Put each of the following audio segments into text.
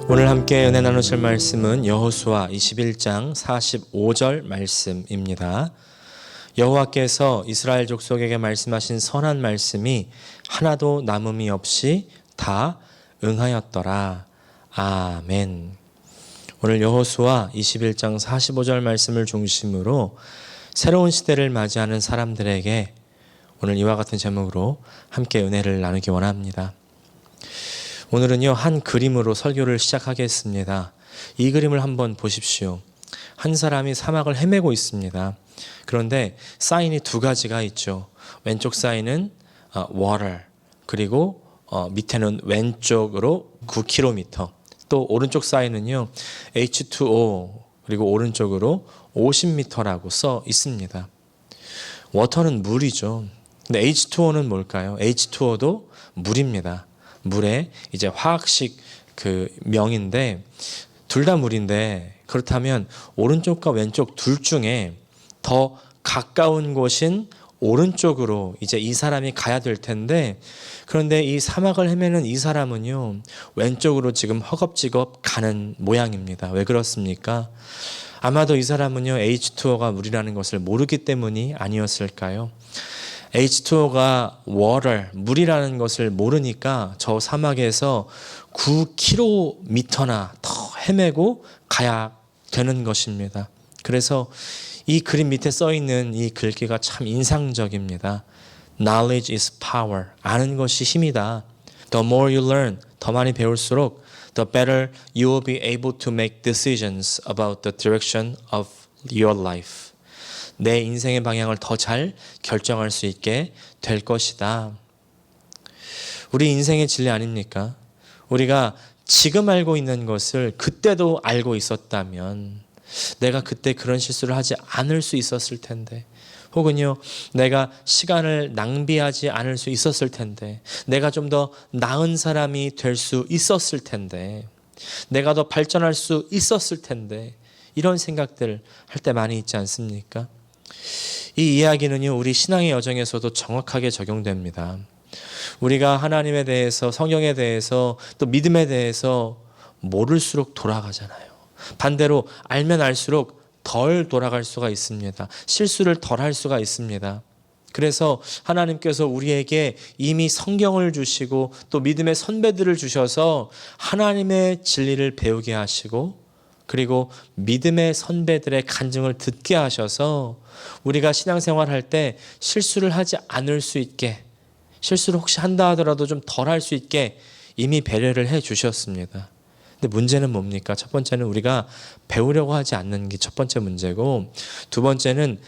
오늘 함께 은혜 나누실 말씀은 여호수아 21장 45절 말씀입니다. 여호와께서 이스라엘 족속에게 말씀하신 선한 말씀이 하나도 남음이 없이 다 응하였더라. 아멘. 오늘 여호수아 21장 45절 말씀을 중심으로 새로운 시대를 맞이하는 사람들에게 오늘 이와 같은 제목으로 함께 은혜를 나누기 원합니다. 오늘은요, 한 그림으로 설교를 시작하겠습니다. 이 그림을 한번 보십시오. 한 사람이 사막을 헤매고 있습니다. 그런데 사인이 두 가지가 있죠. 왼쪽 사인은 water, 그리고 밑에는 왼쪽으로 9km. 또 오른쪽 사인은요, H2O, 그리고 오른쪽으로 50m라고 써 있습니다. 워터는 물이죠. 근데 H2O는 뭘까요? H2O도 물입니다. 물의 이제 화학식 그 명인데 둘 다 물인데, 그렇다면 오른쪽과 왼쪽 둘 중에 더 가까운 곳인 오른쪽으로 이제 이 사람이 가야 될 텐데, 그런데 이 사막을 헤매는 이 사람은요, 왼쪽으로 지금 허겁지겁 가는 모양입니다. 왜 그렇습니까? 아마도 이 사람은요, H2O가 물이라는 것을 모르기 때문이 아니었을까요? H2O가 water, 물이라는 것을 모르니까 저 사막에서 9km나 더 헤매고 가야 되는 것입니다. 그래서 이 그림 밑에 써 있는 이 글귀가 참 인상적입니다. Knowledge is power. 아는 것이 힘이다. The more you learn, 더 많이 배울수록 the better you will be able to make decisions about the direction of your life. 내 인생의 방향을 더 잘 결정할 수 있게 될 것이다. 우리 인생의 진리 아닙니까? 우리가 지금 알고 있는 것을 그때도 알고 있었다면 내가 그때 그런 실수를 하지 않을 수 있었을 텐데, 혹은요, 내가 시간을 낭비하지 않을 수 있었을 텐데, 내가 좀 더 나은 사람이 될 수 있었을 텐데, 내가 더 발전할 수 있었을 텐데, 이런 생각들 할 때 많이 있지 않습니까? 이 이야기는요, 우리 신앙의 여정에서도 정확하게 적용됩니다. 우리가 하나님에 대해서, 성경에 대해서, 또 믿음에 대해서 모를수록 돌아가잖아요. 반대로 알면 알수록 덜 돌아갈 수가 있습니다. 실수를 덜 할 수가 있습니다. 그래서 하나님께서 우리에게 이미 성경을 주시고 또 믿음의 선배들을 주셔서 하나님의 진리를 배우게 하시고, 그리고 믿음의 선배들의 간증을 듣게 하셔서 우리가 신앙생활 할 때 실수를 하지 않을 수 있게, 실수를 혹시 한다 하더라도 좀 덜 할 수 있게 이미 배려를 해 주셨습니다. 근데 문제는 뭡니까? 첫 번째는 우리가 배우려고 하지 않는 게 첫 번째 문제고, 두 번째는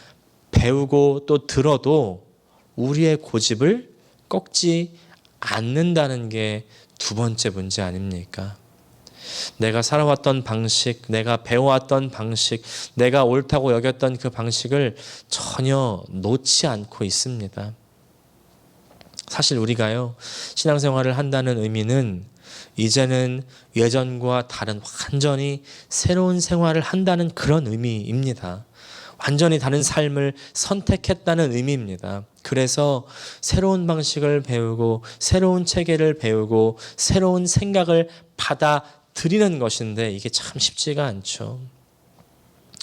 배우고 또 들어도 우리의 고집을 꺾지 않는다는 게 두 번째 문제 아닙니까? 내가 살아왔던 방식, 내가 배워왔던 방식, 내가 옳다고 여겼던 그 방식을 전혀 놓지 않고 있습니다. 사실 우리가요, 신앙생활을 한다는 의미는 이제는 예전과 다른 완전히 새로운 생활을 한다는 그런 의미입니다. 완전히 다른 삶을 선택했다는 의미입니다. 그래서 새로운 방식을 배우고 새로운 체계를 배우고 새로운 생각을 받아들이는 것인데, 이게 참 쉽지가 않죠.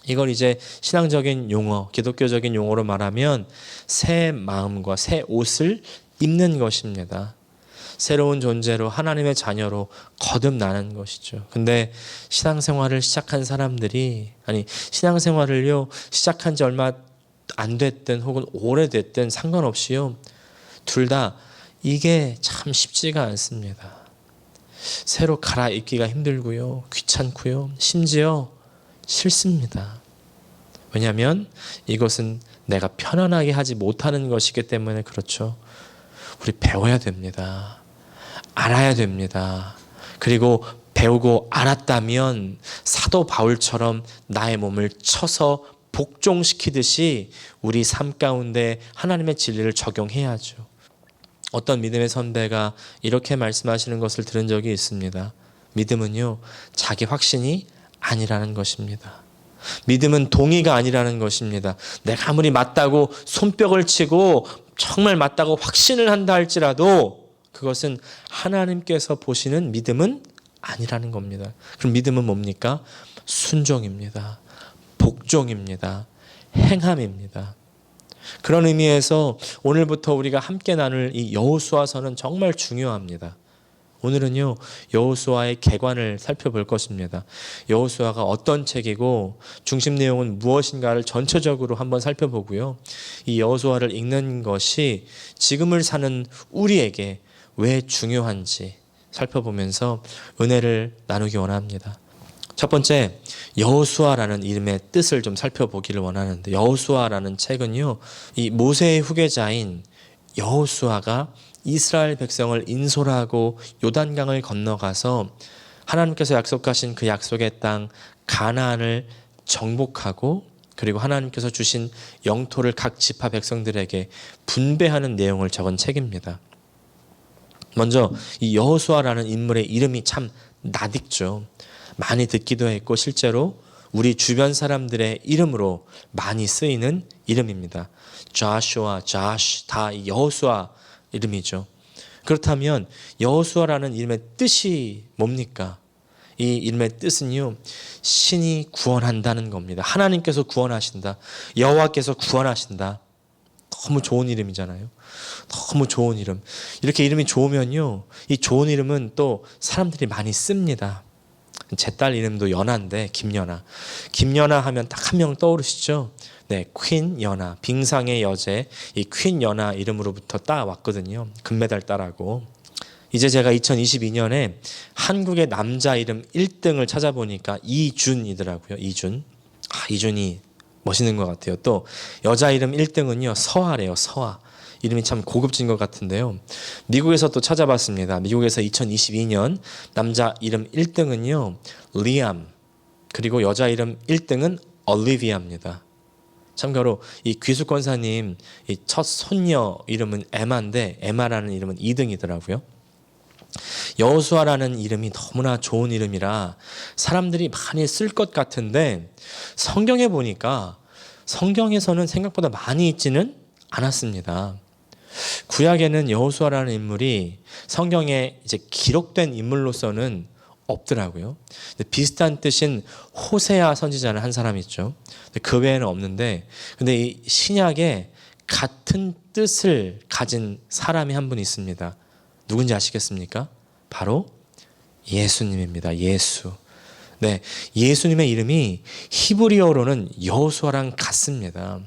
이걸 이제 신앙적인 용어, 기독교적인 용어로 말하면 새 마음과 새 옷을 입는 것입니다. 새로운 존재로, 하나님의 자녀로 거듭나는 것이죠. 근데 신앙생활을 시작한 사람들이, 신앙생활을요, 시작한 지 얼마 안 됐든 혹은 오래됐든 상관없이요, 둘 다 이게 참 쉽지가 않습니다. 새로 갈아입기가 힘들고요, 귀찮고요, 심지어 싫습니다. 왜냐하면 이것은 내가 편안하게 하지 못하는 것이기 때문에 그렇죠. 우리 배워야 됩니다. 알아야 됩니다. 그리고 배우고 알았다면 사도 바울처럼 나의 몸을 쳐서 복종시키듯이 우리 삶 가운데 하나님의 진리를 적용해야죠. 어떤 믿음의 선배가 이렇게 말씀하시는 것을 들은 적이 있습니다. 믿음은요, 자기 확신이 아니라는 것입니다. 믿음은 동의가 아니라는 것입니다. 내가 아무리 맞다고 손뼉을 치고 정말 맞다고 확신을 한다 할지라도 그것은 하나님께서 보시는 믿음은 아니라는 겁니다. 그럼 믿음은 뭡니까? 순종입니다. 복종입니다. 행함입니다. 그런 의미에서 오늘부터 우리가 함께 나눌 이 여호수아서는 정말 중요합니다. 오늘은요, 여호수아의 개관을 살펴볼 것입니다. 여호수아가 어떤 책이고 중심 내용은 무엇인가를 전체적으로 한번 살펴보고요. 이 여호수아를 읽는 것이 지금을 사는 우리에게 왜 중요한지 살펴보면서 은혜를 나누기 원합니다. 첫 번째, 여호수아라는 이름의 뜻을 좀 살펴보기를 원하는데, 여호수아라는 책은요, 이 모세의 후계자인 여호수아가 이스라엘 백성을 인솔하고 요단강을 건너가서 하나님께서 약속하신 그 약속의 땅 가나안을 정복하고, 그리고 하나님께서 주신 영토를 각 지파 백성들에게 분배하는 내용을 적은 책입니다. 먼저 이 여호수아라는 인물의 이름이 참 낯익죠. 많이 듣기도 했고 실제로 우리 주변 사람들의 이름으로 많이 쓰이는 이름입니다. 자슈아, 자시 다 여호수아 이름이죠. 그렇다면 여호수아라는 이름의 뜻이 뭡니까? 이 이름의 뜻은요, 신이 구원한다는 겁니다. 하나님께서 구원하신다. 여호와께서 구원하신다. 너무 좋은 이름이잖아요. 너무 좋은 이름. 이렇게 이름이 좋으면요, 이 좋은 이름은 또 사람들이 많이 씁니다. 제 딸 이름도 연아인데 김연아. 김연아 하면 딱 한 명 떠오르시죠? 네, 퀸 연아. 빙상의 여제, 이 퀸 연아 이름으로부터 따왔거든요. 금메달 따라고. 이제 제가 2022년에 한국의 남자 이름 1등을 찾아보니까 이준이더라고요. 이준. 이준이 멋있는 것 같아요. 또 여자 이름 1등은요, 서아래요. 서아. 이름이 참 고급진 것 같은데요. 미국에서 또 찾아봤습니다. 미국에서 2022년 남자 이름 1등은요, 리암. 그리고 여자 이름 1등은 올리비아입니다. 참고로 이 귀숙권사님 이 첫 손녀 이름은 에마인데 에마라는 이름은 2등이더라고요. 여호수아라는 이름이 너무나 좋은 이름이라 사람들이 많이 쓸 것 같은데 성경에 보니까 성경에서는 생각보다 많이 있지는 않았습니다. 구약에는 여호수아라는 인물이 성경에 이제 기록된 인물로서는 없더라고요. 비슷한 뜻인 호세아 선지자는 한 사람이 있죠. 그 외에는 없는데, 근데 이 신약에 같은 뜻을 가진 사람이 한 분 있습니다. 누군지 아시겠습니까? 바로 예수님입니다. 예수. 네, 예수님의 이름이 히브리어로는 여호수아랑 같습니다.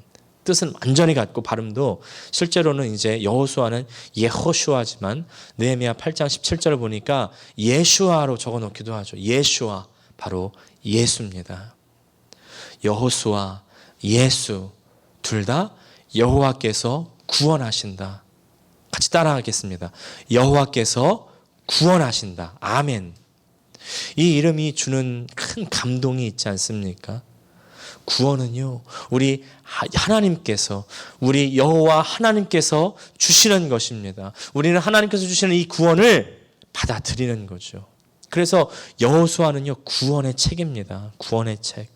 뜻은 완전히 같고 발음도 실제로는 이제 여호수아는 예호슈아지만 느헤미야 8장 17절을 보니까 예슈아로 적어 놓기도 하죠. 예슈아, 바로 예수입니다. 여호수아, 예수 둘 다 여호와께서 구원하신다. 같이 따라하겠습니다. 여호와께서 구원하신다. 아멘. 이 이름이 주는 큰 감동이 있지 않습니까? 구원은요, 우리 하나님께서, 우리 여호와 하나님께서 주시는 것입니다. 우리는 하나님께서 주시는 이 구원을 받아들이는 거죠. 그래서 여호수아는요, 구원의 책입니다. 구원의 책.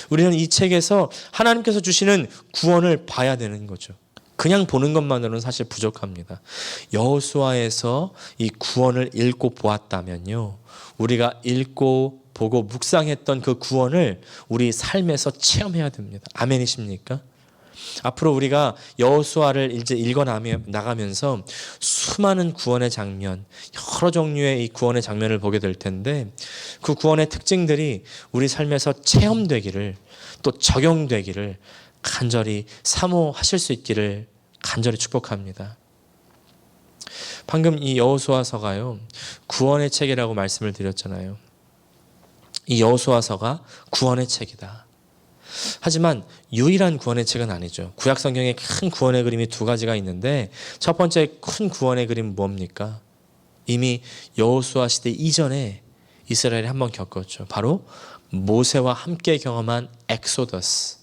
우리는 이 책에서 하나님께서 주시는 구원을 봐야 되는 거죠. 그냥 보는 것만으로는 사실 부족합니다. 여호수아에서 이 구원을 읽고 보았다면요, 우리가 읽고 보고 묵상했던 그 구원을 우리 삶에서 체험해야 됩니다. 아멘이십니까? 앞으로 우리가 여호수아를 이제 읽어 나가면서 수많은 구원의 장면, 여러 종류의 이 구원의 장면을 보게 될 텐데, 그 구원의 특징들이 우리 삶에서 체험되기를, 또 적용되기를 간절히 사모하실 수 있기를 간절히 축복합니다. 방금 이 여호수아서가요, 구원의 책이라고 말씀을 드렸잖아요. 이 여호수아서가 구원의 책이다. 하지만 유일한 구원의 책은 아니죠. 구약 성경에 큰 구원의 그림이 두 가지가 있는데, 첫 번째 큰 구원의 그림은 뭡니까? 이미 여호수아 시대 이전에 이스라엘이 한번 겪었죠. 바로 모세와 함께 경험한 엑소더스,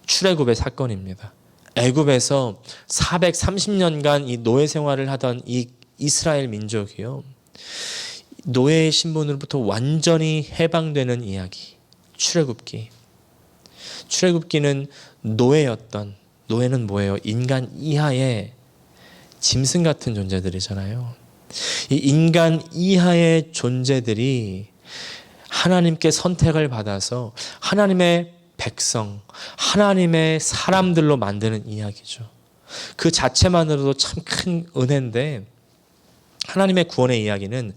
출애굽의 사건입니다. 애굽에서 430년간 이 노예 생활을 하던 이 이스라엘 민족이요, 노예의 신분으로부터 완전히 해방되는 이야기, 출애굽기. 출애굽기는 노예는 뭐예요? 인간 이하의 짐승 같은 존재들이잖아요. 이 인간 이하의 존재들이 하나님께 선택을 받아서 하나님의 백성, 하나님의 사람들로 만드는 이야기죠. 그 자체만으로도 참 큰 은혜인데 하나님의 구원의 이야기는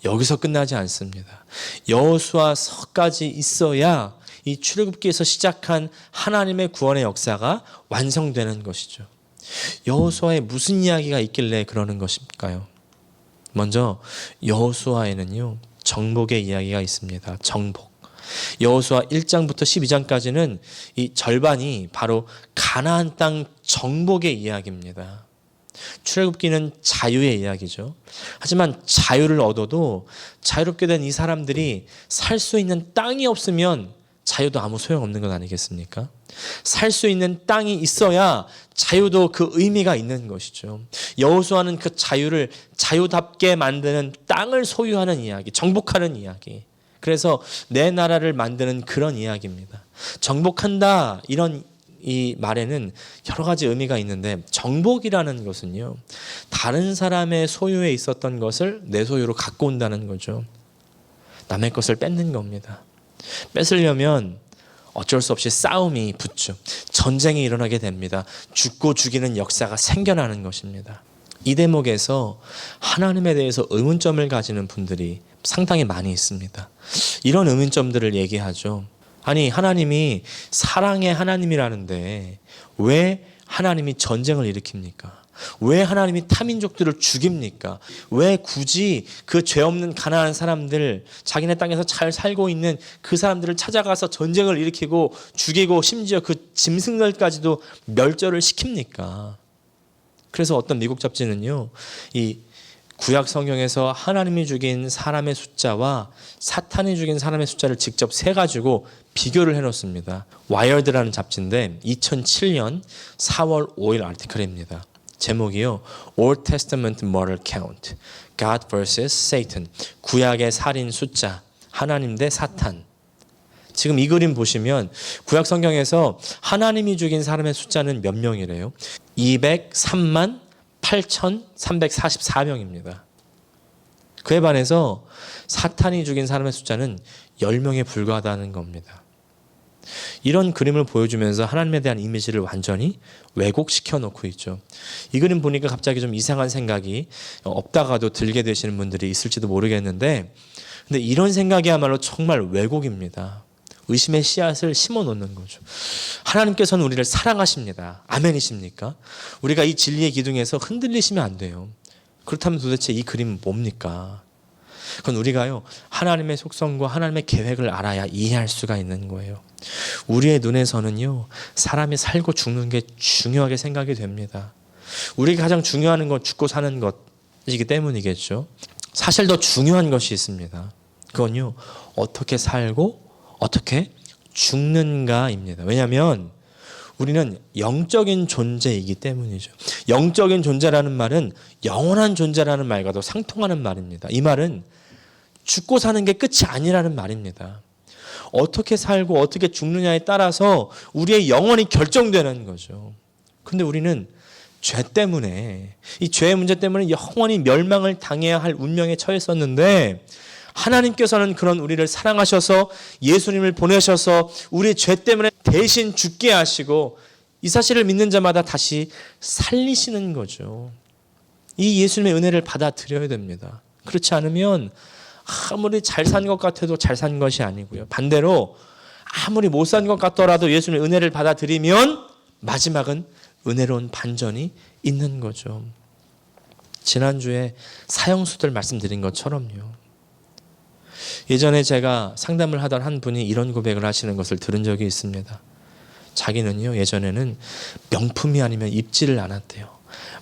여기서 끝나지 않습니다. 여호수아서까지 있어야 이 출애굽기에서 시작한 하나님의 구원의 역사가 완성되는 것이죠. 여호수아에 무슨 이야기가 있길래 그러는 것일까요? 먼저 여호수아에는요, 정복의 이야기가 있습니다. 정복. 여호수아 1장부터 12장까지는 이 절반이 바로 가나안 땅 정복의 이야기입니다. 출애굽기는 자유의 이야기죠. 하지만 자유를 얻어도 자유롭게 된 이 사람들이 살 수 있는 땅이 없으면 자유도 아무 소용없는 것 아니겠습니까? 살 수 있는 땅이 있어야 자유도 그 의미가 있는 것이죠. 여호수아는 그 자유를 자유답게 만드는 땅을 소유하는 이야기, 정복하는 이야기. 그래서 내 나라를 만드는 그런 이야기입니다. 정복한다, 이런 이 말에는 여러 가지 의미가 있는데, 정복이라는 것은요, 다른 사람의 소유에 있었던 것을 내 소유로 갖고 온다는 거죠. 남의 것을 뺏는 겁니다. 뺏으려면 어쩔 수 없이 싸움이 붙죠. 전쟁이 일어나게 됩니다. 죽고 죽이는 역사가 생겨나는 것입니다. 이 대목에서 하나님에 대해서 의문점을 가지는 분들이 상당히 많이 있습니다. 이런 의문점들을 얘기하죠. 아니, 하나님이 사랑의 하나님이라는데 왜 하나님이 전쟁을 일으킵니까? 왜 하나님이 타민족들을 죽입니까? 왜 굳이 그 죄 없는 가난한 사람들, 자기네 땅에서 잘 살고 있는 그 사람들을 찾아가서 전쟁을 일으키고 죽이고 심지어 그 짐승들까지도 멸절을 시킵니까? 그래서 어떤 미국 잡지는요, 이 구약 성경에서 하나님이 죽인 사람의 숫자와 사탄이 죽인 사람의 숫자를 직접 세가지고 비교를 해놓습니다. 와이어드라는 잡지인데 2007년 4월 5일 아티클입니다. 제목이요, Old Testament Murder Count, God vs. Satan. 구약의 살인 숫자, 하나님 대 사탄. 지금 이 그림 보시면 구약 성경에서 하나님이 죽인 사람의 숫자는 몇 명이래요? 203만 8,344명입니다. 그에 반해서 사탄이 죽인 사람의 숫자는 10명에 불과하다는 겁니다. 이런 그림을 보여주면서 하나님에 대한 이미지를 완전히 왜곡시켜 놓고 있죠. 이 그림 보니까 갑자기 좀 이상한 생각이 없다가도 들게 되시는 분들이 있을지도 모르겠는데, 근데 이런 생각이야말로 정말 왜곡입니다. 의심의 씨앗을 심어 놓는 거죠. 하나님께서는 우리를 사랑하십니다. 아멘이십니까? 우리가 이 진리의 기둥에서 흔들리시면 안 돼요. 그렇다면 도대체 이 그림은 뭡니까? 그건 우리가요, 하나님의 속성과 하나님의 계획을 알아야 이해할 수가 있는 거예요. 우리의 눈에서는요, 사람이 살고 죽는 게 중요하게 생각이 됩니다. 우리가 가장 중요한 건 죽고 사는 것이기 때문이겠죠. 사실 더 중요한 것이 있습니다. 그건요, 어떻게 살고 어떻게 죽는가입니다. 왜냐하면 우리는 영적인 존재이기 때문이죠. 영적인 존재라는 말은 영원한 존재라는 말과도 상통하는 말입니다. 이 말은 죽고 사는 게 끝이 아니라는 말입니다. 어떻게 살고 어떻게 죽느냐에 따라서 우리의 영혼이 결정되는 거죠. 근데 우리는 죄 때문에, 이 죄의 문제 때문에 영원히 멸망을 당해야 할 운명에 처했었는데, 하나님께서는 그런 우리를 사랑하셔서 예수님을 보내셔서 우리의 죄 때문에 대신 죽게 하시고 이 사실을 믿는 자마다 다시 살리시는 거죠. 이 예수님의 은혜를 받아들여야 됩니다. 그렇지 않으면 아무리 잘 산 것 같아도 잘 산 것이 아니고요. 반대로 아무리 못 산 것 같더라도 예수님의 은혜를 받아들이면 마지막은 은혜로운 반전이 있는 거죠. 지난주에 사형수들 말씀드린 것처럼요. 예전에 제가 상담을 하던 한 분이 이런 고백을 하시는 것을 들은 적이 있습니다. 자기는요, 예전에는 명품이 아니면 입지를 않았대요.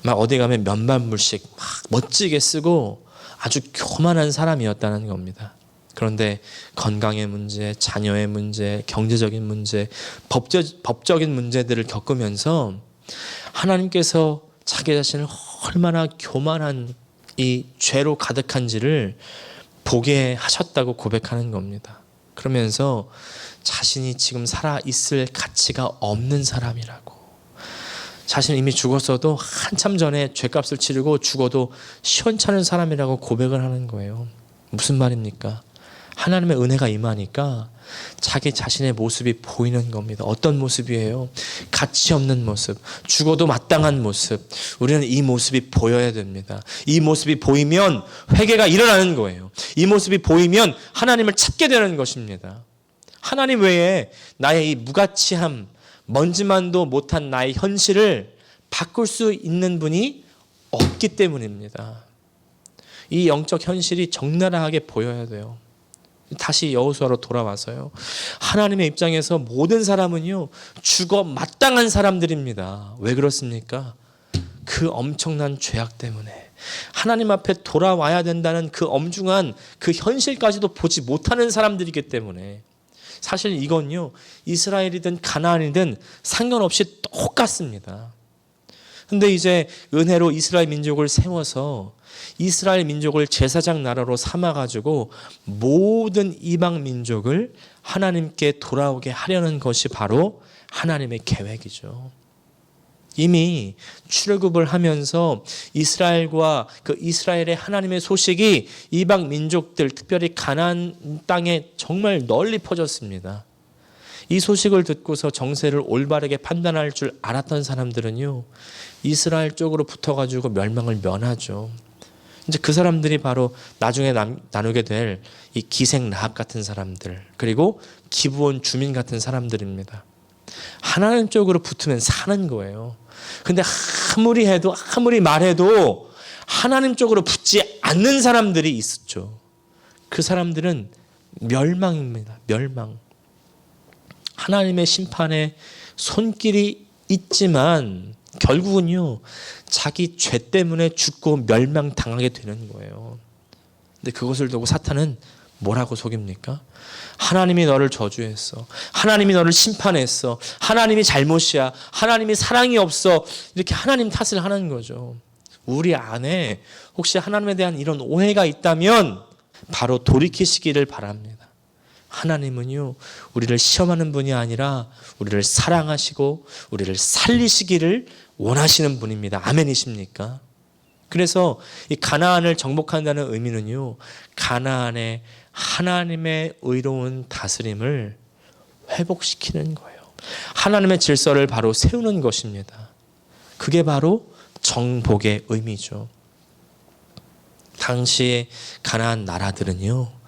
막 어디 가면 몇만 불씩 막 멋지게 쓰고 아주 교만한 사람이었다는 겁니다. 그런데 건강의 문제, 자녀의 문제, 경제적인 문제, 법적인 문제들을 겪으면서 하나님께서 자기 자신을 얼마나 교만한 이 죄로 가득한지를 보게 하셨다고 고백하는 겁니다. 그러면서 자신이 지금 살아있을 가치가 없는 사람이라고, 자신은 이미 죽었어도 한참 전에 죄값을 치르고 죽어도 시원찮은 사람이라고 고백을 하는 거예요. 무슨 말입니까? 하나님의 은혜가 임하니까 자기 자신의 모습이 보이는 겁니다. 어떤 모습이에요? 가치 없는 모습, 죽어도 마땅한 모습. 우리는 이 모습이 보여야 됩니다. 이 모습이 보이면 회개가 일어나는 거예요. 이 모습이 보이면 하나님을 찾게 되는 것입니다. 하나님 외에 나의 이 무가치함, 먼지만도 못한 나의 현실을 바꿀 수 있는 분이 없기 때문입니다. 이 영적 현실이 적나라하게 보여야 돼요. 다시 여호수아로 돌아와서요. 하나님의 입장에서 모든 사람은요, 죽어 마땅한 사람들입니다. 왜 그렇습니까? 그 엄청난 죄악 때문에 하나님 앞에 돌아와야 된다는 그 엄중한 그 현실까지도 보지 못하는 사람들이기 때문에 사실 이건요, 이스라엘이든 가나안이든 상관없이 똑같습니다. 근데 이제 은혜로 이스라엘 민족을 세워서 이스라엘 민족을 제사장 나라로 삼아가지고 모든 이방 민족을 하나님께 돌아오게 하려는 것이 바로 하나님의 계획이죠. 이미 출애굽을 하면서 이스라엘과 그 이스라엘의 하나님의 소식이 이방 민족들, 특별히 가나안 땅에 정말 널리 퍼졌습니다. 이 소식을 듣고서 정세를 올바르게 판단할 줄 알았던 사람들은요, 이스라엘 쪽으로 붙어가지고 멸망을 면하죠. 이제 그 사람들이 바로 나중에 나누게 될 이 기생 라합 같은 사람들, 그리고 기브온 주민 같은 사람들입니다. 하나님 쪽으로 붙으면 사는 거예요. 근데 아무리 해도 아무리 말해도 하나님 쪽으로 붙지 않는 사람들이 있었죠. 그 사람들은 멸망입니다. 멸망. 하나님의 심판에 손길이 있지만 결국은요, 자기 죄 때문에 죽고 멸망당하게 되는 거예요. 근데 그것을 두고 사탄은 뭐라고 속입니까? 하나님이 너를 저주했어. 하나님이 너를 심판했어. 하나님이 잘못이야. 하나님이 사랑이 없어. 이렇게 하나님 탓을 하는 거죠. 우리 안에 혹시 하나님에 대한 이런 오해가 있다면 바로 돌이키시기를 바랍니다. 하나님은요, 우리를 시험하는 분이 아니라 우리를 사랑하시고 우리를 살리시기를 원하시는 분입니다. 아멘이십니까? 그래서 이 가나안을 정복한다는 의미는요, 가나안의 하나님의 의로운 다스림을 회복시키는 거예요. 하나님의 질서를 바로 세우는 것입니다. 그게 바로 정복의 의미죠. 당시의 가나안 나라들은요,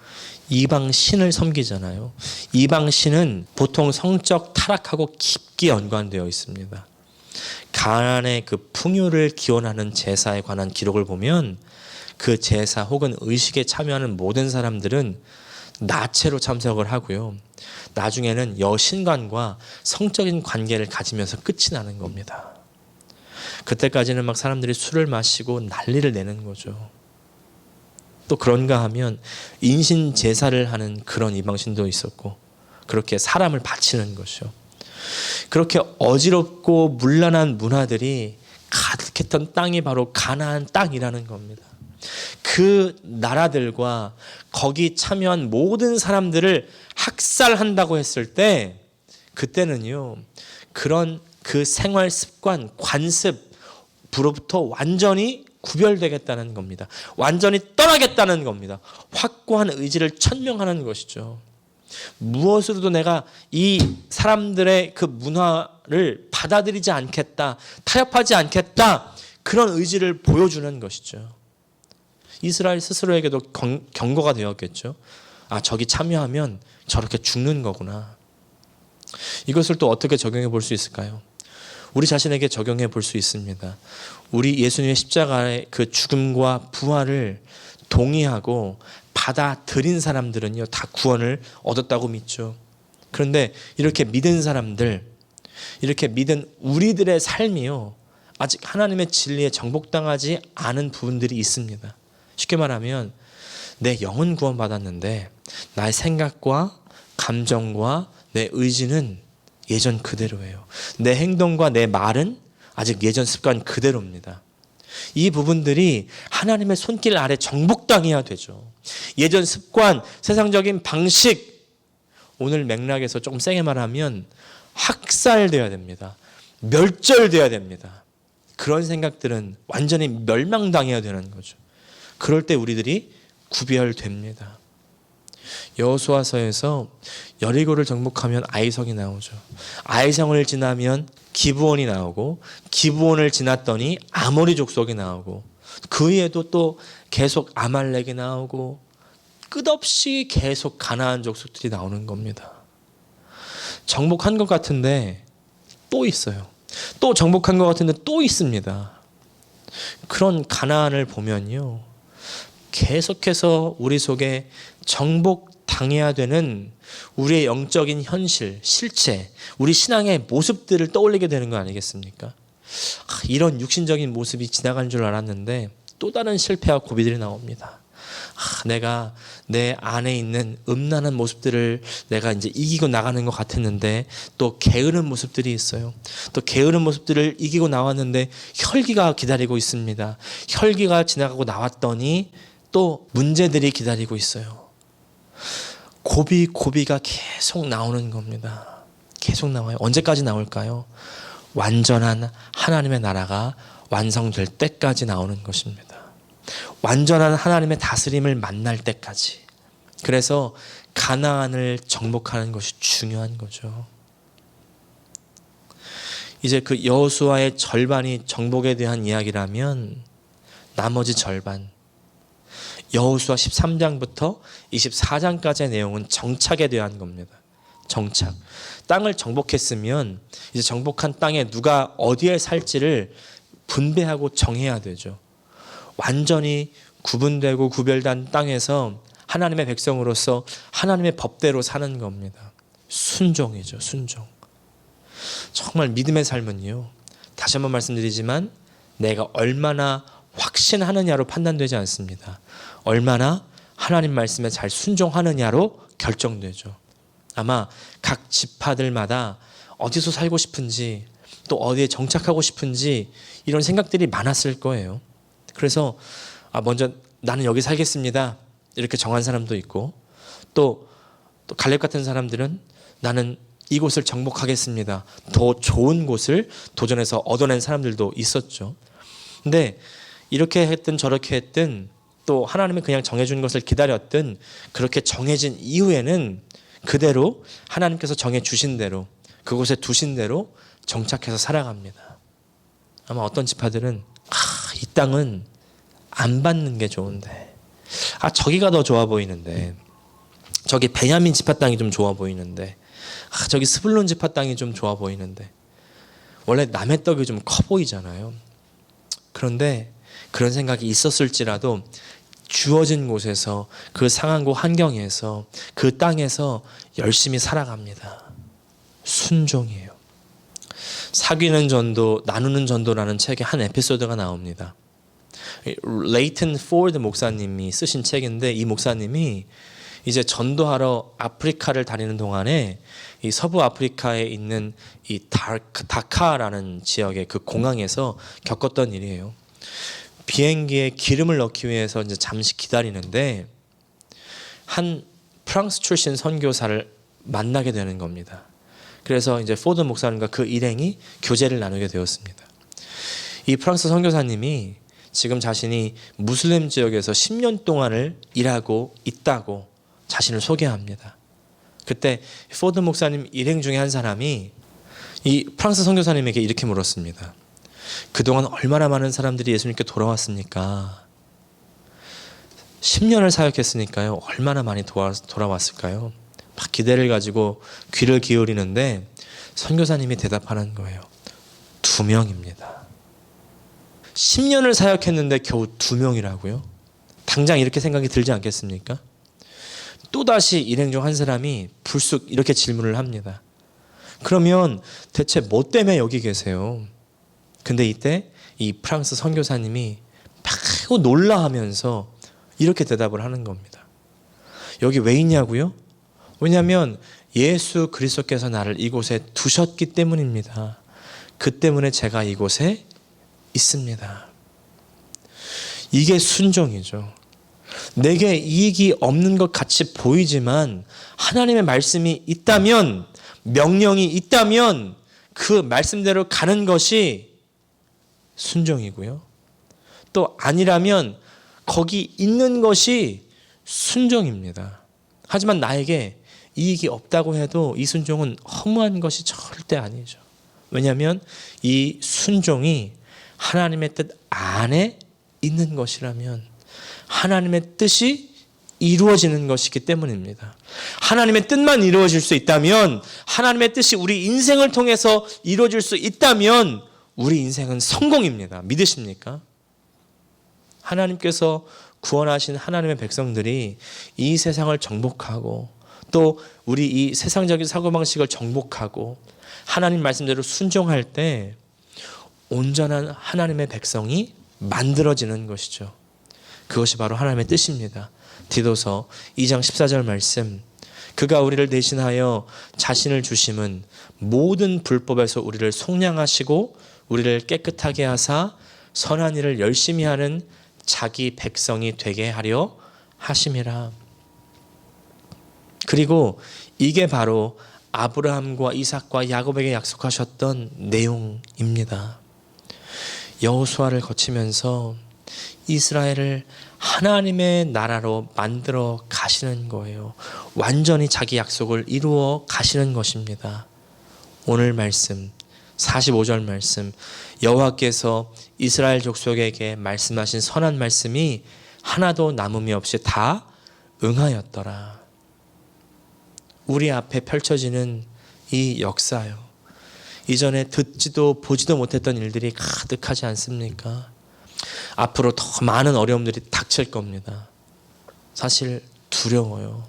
이방 신을 섬기잖아요. 이방 신은 보통 성적 타락하고 깊게 연관되어 있습니다. 가나안의 그 풍요를 기원하는 제사에 관한 기록을 보면 그 제사 혹은 의식에 참여하는 모든 사람들은 나체로 참석을 하고요. 나중에는 여신관과 성적인 관계를 가지면서 끝이 나는 겁니다. 그때까지는 막 사람들이 술을 마시고 난리를 내는 거죠. 또 그런가 하면 인신 제사를 하는 그런 이방신도 있었고, 그렇게 사람을 바치는 것이죠. 그렇게 어지럽고 문란한 문화들이 가득했던 땅이 바로 가나안 땅이라는 겁니다. 그 나라들과 거기 참여한 모든 사람들을 학살한다고 했을 때, 그때는요, 그런 그 생활 습관, 관습으로부터 완전히 구별되겠다는 겁니다. 완전히 떠나겠다는 겁니다. 확고한 의지를 천명하는 것이죠. 무엇으로도 내가 이 사람들의 그 문화를 받아들이지 않겠다, 타협하지 않겠다, 그런 의지를 보여주는 것이죠. 이스라엘 스스로에게도 경고가 되었겠죠. 아, 저기 참여하면 저렇게 죽는 거구나. 이것을 또 어떻게 적용해 볼 수 있을까요? 우리 자신에게 적용해 볼 수 있습니다. 우리 예수님의 십자가의 그 죽음과 부활을 동의하고 받아들인 사람들은요, 다 구원을 얻었다고 믿죠. 그런데 이렇게 믿은 사람들, 이렇게 믿은 우리들의 삶이요, 아직 하나님의 진리에 정복당하지 않은 부분들이 있습니다. 쉽게 말하면 내 영은 구원받았는데 나의 생각과 감정과 내 의지는 예전 그대로예요. 내 행동과 내 말은 아직 예전 습관 그대로입니다. 이 부분들이 하나님의 손길 아래 정복당해야 되죠. 예전 습관, 세상적인 방식, 오늘 맥락에서 조금 세게 말하면 학살되어야 됩니다. 멸절되어야 됩니다. 그런 생각들은 완전히 멸망당해야 되는 거죠. 그럴 때 우리들이 구별됩니다. 여호수아서에서 여리고를 정복하면 아이성이 나오죠. 아이성을 지나면 기브온이 나오고 기브온을 지났더니 아모리 족속이 나오고 그 위에도 또 계속 아말렉이 나오고 끝없이 계속 가나안 족속들이 나오는 겁니다. 정복한 것 같은데 또 있어요. 또 정복한 것 같은데 또 있습니다. 그런 가나안을 보면요, 계속해서 우리 속에 정복당해야 되는 우리의 영적인 현실, 실체, 우리 신앙의 모습들을 떠올리게 되는 거 아니겠습니까? 이런 육신적인 모습이 지나간 줄 알았는데 또 다른 실패와 고비들이 나옵니다. 내가 내 안에 있는 음란한 모습들을 내가 이제 이기고 나가는 것 같았는데 또 게으른 모습들이 있어요. 또 게으른 모습들을 이기고 나왔는데 혈기가 기다리고 있습니다. 혈기가 지나가고 나왔더니 또 문제들이 기다리고 있어요. 고비가 계속 나오는 겁니다. 계속 나와요. 언제까지 나올까요? 완전한 하나님의 나라가 완성될 때까지 나오는 것입니다. 완전한 하나님의 다스림을 만날 때까지. 그래서 가나안을 정복하는 것이 중요한 거죠. 이제 그 여호수아의 절반이 정복에 대한 이야기라면 나머지 절반, 여호수아 13장부터 24장까지의 내용은 정착에 대한 겁니다. 정착. 땅을 정복했으면 이제 정복한 땅에 누가 어디에 살지를 분배하고 정해야 되죠. 완전히 구분되고 구별된 땅에서 하나님의 백성으로서 하나님의 법대로 사는 겁니다. 순종이죠, 순종. 정말 믿음의 삶은요, 다시 한번 말씀드리지만 내가 얼마나 확신하느냐로 판단되지 않습니다. 얼마나 하나님 말씀에 잘 순종하느냐로 결정되죠. 아마 각 지파들마다 어디서 살고 싶은지 또 어디에 정착하고 싶은지 이런 생각들이 많았을 거예요. 그래서 먼저 나는 여기 살겠습니다 이렇게 정한 사람도 있고, 또 갈렙 같은 사람들은 나는 이곳을 정복하겠습니다, 더 좋은 곳을 도전해서 얻어낸 사람들도 있었죠. 근데 이렇게 했든 저렇게 했든 또 하나님이 그냥 정해준 것을 기다렸든 그렇게 정해진 이후에는 그대로 하나님께서 정해주신 대로 그곳에 두신 대로 정착해서 살아갑니다. 아마 어떤 지파들은 이 땅은 안 받는 게 좋은데, 저기가 더 좋아 보이는데, 저기 베냐민 지파 땅이 좀 좋아 보이는데, 저기 스불론 지파 땅이 좀 좋아 보이는데, 원래 남의 떡이 좀 커 보이잖아요. 그런데 그런 생각이 있었을지라도 주어진 곳에서 그 상황과 환경에서 그 땅에서 열심히 살아갑니다. 순종이에요. 사귀는 전도, 나누는 전도라는 책에 한 에피소드가 나옵니다. 레이튼 포드 목사님이 쓰신 책인데, 이 목사님이 이제 전도하러 아프리카를 다니는 동안에 이 서부 아프리카에 있는 이 다카라는 지역의 그 공항에서 겪었던 일이에요. 비행기에 기름을 넣기 위해서 이제 잠시 기다리는데 한 프랑스 출신 선교사를 만나게 되는 겁니다. 그래서 이제 포드 목사님과 그 일행이 교제를 나누게 되었습니다. 이 프랑스 선교사님이 지금 자신이 무슬림 지역에서 10년 동안을 일하고 있다고 자신을 소개합니다. 그때 포드 목사님 일행 중에 한 사람이 이 프랑스 선교사님에게 이렇게 물었습니다. 그동안 얼마나 많은 사람들이 예수님께 돌아왔습니까? 10년을 사역했으니까요. 얼마나 많이 돌아왔을까요? 막 기대를 가지고 귀를 기울이는데 선교사님이 대답하는 거예요. 2명입니다. 10년을 사역했는데 겨우 2명이라고요? 당장 이렇게 생각이 들지 않겠습니까? 또다시 일행 중 한 사람이 불쑥 이렇게 질문을 합니다. 그러면 대체 뭐 때문에 여기 계세요? 근데 이때 이 프랑스 선교사님이 매우 놀라하면서 이렇게 대답을 하는 겁니다. 여기 왜 있냐고요? 왜냐하면 예수 그리스도께서 나를 이곳에 두셨기 때문입니다. 그 때문에 제가 이곳에 있습니다. 이게 순종이죠. 내게 이익이 없는 것 같이 보이지만 하나님의 말씀이 있다면, 명령이 있다면 그 말씀대로 가는 것이 순종이고요. 또 아니라면 거기 있는 것이 순종입니다. 하지만 나에게 이익이 없다고 해도 이 순종은 허무한 것이 절대 아니죠. 왜냐하면 이 순종이 하나님의 뜻 안에 있는 것이라면 하나님의 뜻이 이루어지는 것이기 때문입니다. 하나님의 뜻만 이루어질 수 있다면, 하나님의 뜻이 우리 인생을 통해서 이루어질 수 있다면 우리 인생은 성공입니다. 믿으십니까? 하나님께서 구원하신 하나님의 백성들이 이 세상을 정복하고 또 우리 이 세상적인 사고방식을 정복하고 하나님 말씀대로 순종할 때 온전한 하나님의 백성이 만들어지는 것이죠. 그것이 바로 하나님의 뜻입니다. 디도서 2장 14절 말씀, 그가 우리를 대신하여 자신을 주심은 모든 불법에서 우리를 속량하시고 우리를 깨끗하게 하사 선한 일을 열심히 하는 자기 백성이 되게 하려 하심이라. 그리고 이게 바로 아브라함과 이삭과 야곱에게 약속하셨던 내용입니다. 여호수아를 거치면서 이스라엘을 하나님의 나라로 만들어 가시는 거예요. 완전히 자기 약속을 이루어 가시는 것입니다. 오늘 말씀 45절 말씀, 여호와께서 이스라엘 족속에게 말씀하신 선한 말씀이 하나도 남음이 없이 다 응하였더라. 우리 앞에 펼쳐지는 이 역사요, 이전에 듣지도 보지도 못했던 일들이 가득하지 않습니까? 앞으로 더 많은 어려움들이 닥칠 겁니다. 사실 두려워요.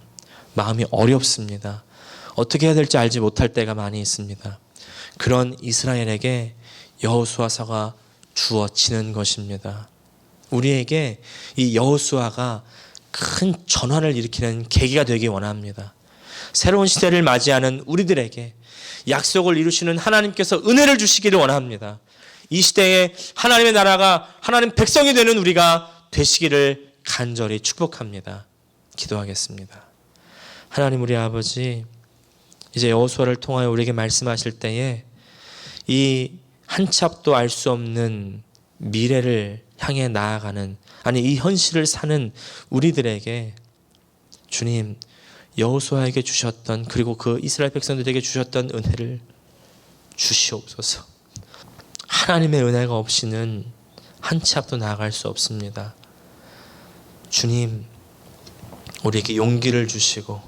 마음이 어렵습니다. 어떻게 해야 될지 알지 못할 때가 많이 있습니다. 그런 이스라엘에게 여호수아서가 주어지는 것입니다. 우리에게 이 여호수아가 큰 전환을 일으키는 계기가 되기 원합니다. 새로운 시대를 맞이하는 우리들에게 약속을 이루시는 하나님께서 은혜를 주시기를 원합니다. 이 시대에 하나님의 나라가 하나님 백성이 되는 우리가 되시기를 간절히 축복합니다. 기도하겠습니다. 하나님 우리 아버지, 이제 여호수아를 통하여 우리에게 말씀하실 때에 이 한 치 앞도 알 수 없는 미래를 향해 나아가는, 아니 이 현실을 사는 우리들에게 주님 여호수아에게 주셨던, 그리고 그 이스라엘 백성들에게 주셨던 은혜를 주시옵소서. 하나님의 은혜가 없이는 한 치 앞도 나아갈 수 없습니다. 주님, 우리에게 용기를 주시고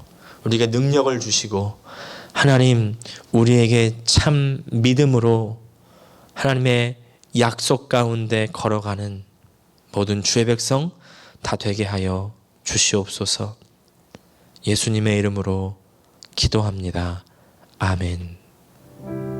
우리에게 능력을 주시고, 하나님 우리에게 참 믿음으로 하나님의 약속 가운데 걸어가는 모든 주의 백성 다 되게 하여 주시옵소서. 예수님의 이름으로 기도합니다. 아멘.